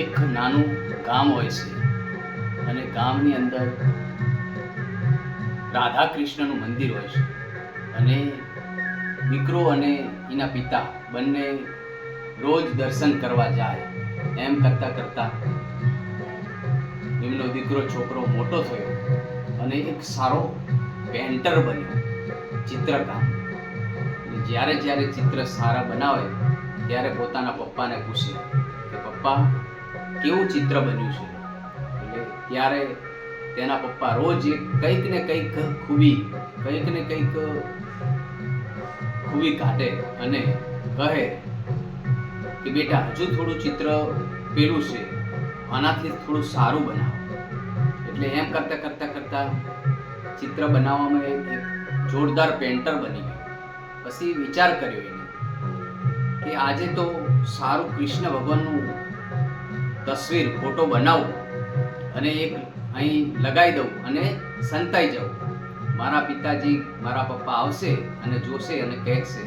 એક નાનું ગામ હોય છે અને ગામની અંદર રાધા કૃષ્ણનું મંદિર હોય છે અને દીકરો અને એના પિતા બંને રોજ દર્શન કરવા જાય. એમ કરતાં કરતાં એમનો છોકરો મોટો થયો અને એક સારો પેન્ટર બન્યો, ચિત્રકામ. જ્યારે જ્યારે ચિત્ર સારા બનાવે ત્યારે પોતાના પપ્પાને પૂછે કે પપ્પા કેવું ચિત્ર બન્યું છે. એટલે ત્યારે તેના પપ્પા રોજ કંઈક ને કંઈક ખૂબી કાઢે અને કહે કે બેટા હજુ થોડું ચિત્ર પેલું છે, આનાથી થોડું સારું બનાવો. એટલે એમ કરતાં ચિત્ર બનાવવામાં એક જોરદાર પેન્ટર બની ગયો. પછી વિચાર કર્યો એને કે આજે તો સારું કૃષ્ણ ભગવાનનું તસવીર ફોટો બનાવું અને એક અહીં લગાવી દઉં અને સંતાઈ જાઉં. મારા પિતાજી મારા પપ્પા આવશે અને જોશે અને કહેશે,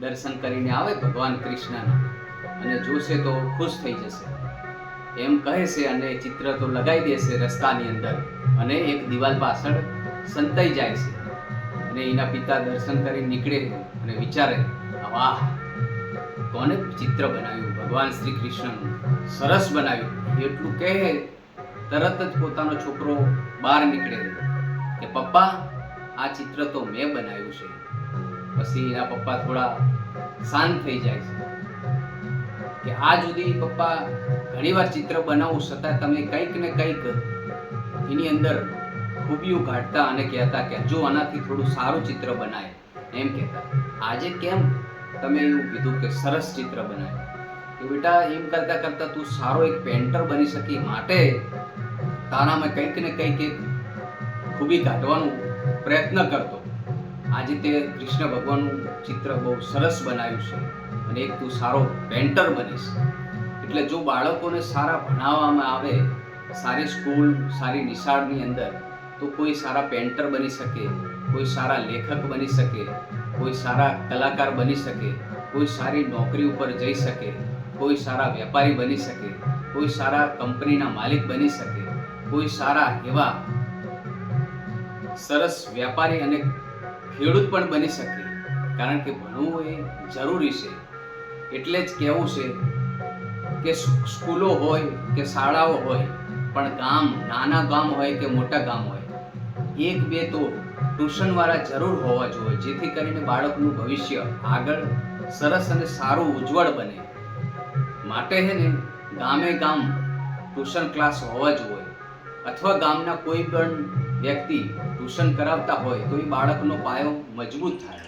દર્શન કરીને આવે ભગવાન કૃષ્ણના અને જોશે તો ખુશ થઈ જશે. એમ કહે છે અને ચિત્ર તો લગાવી દેશે રસ્તાની અંદર અને એક દિવાલ પાછળ સંતાઈ જાય છે. અને એના પિતા દર્શન કરી નીકળે અને વિચારે, વાહ, કોને ચિત્ર બનાવ્યું? ભગવાન શ્રી કૃષ્ણનું સરસ બનાવ્યું. એટલું કહે તરત જ પોતાનો છોકરો બહાર નીકળે કે પપ્પા આ ચિત્ર તો મેં બનાવ્યું છે. પછી એના પપ્પા થોડા શાંત થઈ જાય છે કે આ સુધી પપ્પા ઘણીવાર ચિત્ર બનાવું છતાં તમે કંઈક ને કંઈક એની અંદર ખૂબીઓ કાઢતા અને કહેતા કે જો આનાથી થોડું સારું ચિત્ર બનાય એમ કહેતા. આજે કેમ તમે એવું કીધું કે સરસ ચિત્ર બનાવ્યું? કે બેટા એમ કરતાં તું સારો એક પેન્ટર બની શકી, માટે તારામાં કંઈક ને કંઈક એક ખૂબી કાઢવાનો પ્રયત્ન કરતો. આજે તે કૃષ્ણ ભગવાનનું ચિત્ર બહુ સરસ બનાવ્યું છે અને એક તું સારો પેન્ટર બનીશ. એટલે જો બાળકોને સારા ભણાવવામાં આવે, સારી સ્કૂલ, સારી નિશાળની અંદર, તો કોઈ સારા પેન્ટર બની શકે, કોઈ સારા લેખક બની શકે, કોઈ સારા કલાકાર બની શકે, કોઈ સારી નોકરી ઉપર જઈ શકે, કોઈ સારા વેપારી બની શકે, કોઈ સારા કંપનીના માલિક બની શકે, કોઈ સારા એવા સરસ વેપારી અને ખેડૂત પણ બની શકે. કારણ કે ભણવું એ જરૂરી છે. એટલે જ કહેવું છે કે સ્કૂલો હોય કે શાળાઓ હોય, પણ ગામ, નાના ગામ હોય કે મોટા ગામ હોય, એક બે તો ટ્યુશનવાળા જરૂર હોવા જોઈએ, જેથી કરીને બાળકનું ભવિષ્ય આગળ સરસ અને સારું ઉજ્જવળ બને. માટે છે ને ગામે ગામ ટ્યુશન ક્લાસ હોવા જોઈએ, અથવા ગામના કોઈ પણ વ્યક્તિ ટ્યુશન કરાવતા હોય તો એ બાળકનો પાયો મજબૂત થાય.